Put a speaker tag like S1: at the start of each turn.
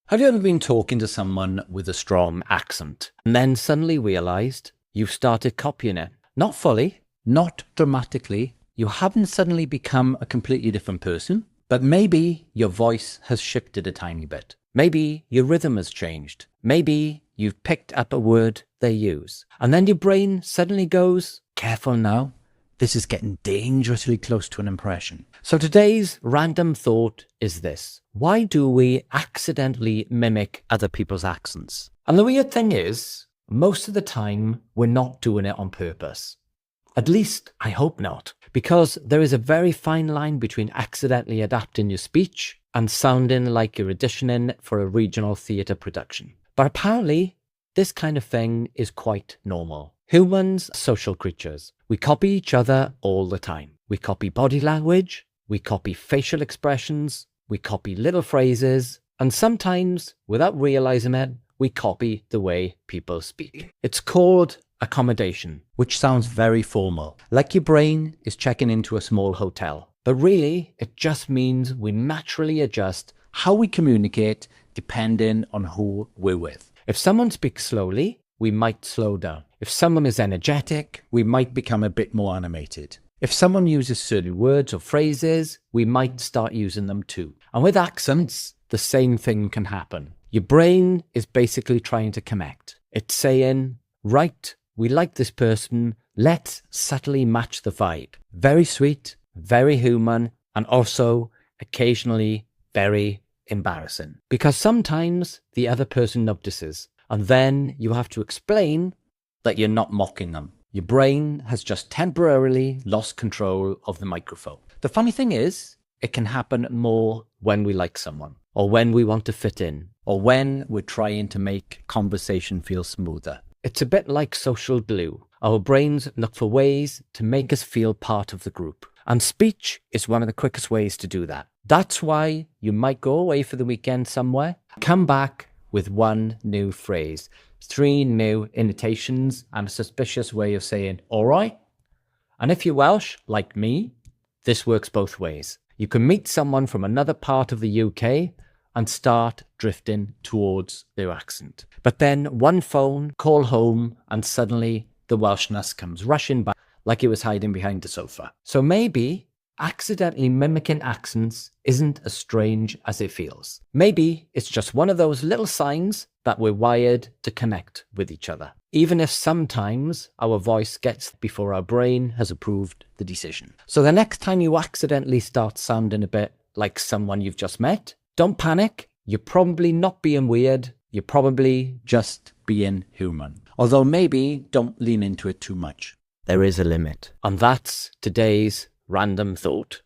S1: Have you ever been talking to someone with a strong accent and then suddenly realized you've started copying it? Not fully, not dramatically. You haven't suddenly become a completely different person, but maybe your voice has shifted a tiny bit. Maybe your rhythm has changed. Maybe you've picked up a word they use. And then your brain suddenly goes, careful now. This is getting dangerously close to an impression. So today's random thought is this. Why do we accidentally mimic other people's accents? And the weird thing is, most of the time, we're not doing it on purpose. At least, I hope not. Because there is a very fine line between accidentally adapting your speech and sounding like you're auditioning for a regional theatre production. But apparently, this kind of thing is quite normal. Humans are social creatures. We copy each other all the time. We copy body language, we copy facial expressions, we copy little phrases, and sometimes, without realizing it, we copy the way people speak. It's called accommodation, which sounds very formal, like your brain is checking into a small hotel. But really, it just means we naturally adjust how we communicate depending on who we're with. If someone speaks slowly, we might slow down. If someone is energetic, we might become a bit more animated. If someone uses certain words or phrases, we might start using them too. And with accents, the same thing can happen. Your brain is basically trying to connect. It's saying, right, we like this person, let's subtly match the vibe. Very sweet, very human, and also occasionally very embarrassing. Because sometimes the other person notices, and then you have to explain that you're not mocking them. Your brain has just temporarily lost control of the microphone. The funny thing is, it can happen more when we like someone, or when we want to fit in, or when we're trying to make conversation feel smoother. It's a bit like social glue. Our brains look for ways to make us feel part of the group. And speech is one of the quickest ways to do that. That's why you might go away for the weekend somewhere, come back with one new phrase, 3 new intonations, and a suspicious way of saying, all right. And if you're Welsh, like me, this works both ways. You can meet someone from another part of the UK and start drifting towards their accent. But then one phone call home and suddenly the Welshness comes rushing back like it was hiding behind the sofa. So maybe accidentally mimicking accents isn't as strange as it feels. Maybe it's just one of those little signs that we're wired to connect with each other, even if sometimes our voice gets before our brain has approved the decision. So the next time you accidentally start sounding a bit like someone you've just met, don't panic. You're probably not being weird. You're probably just being human. Although maybe don't lean into it too much. There is a limit. And that's today's random thought.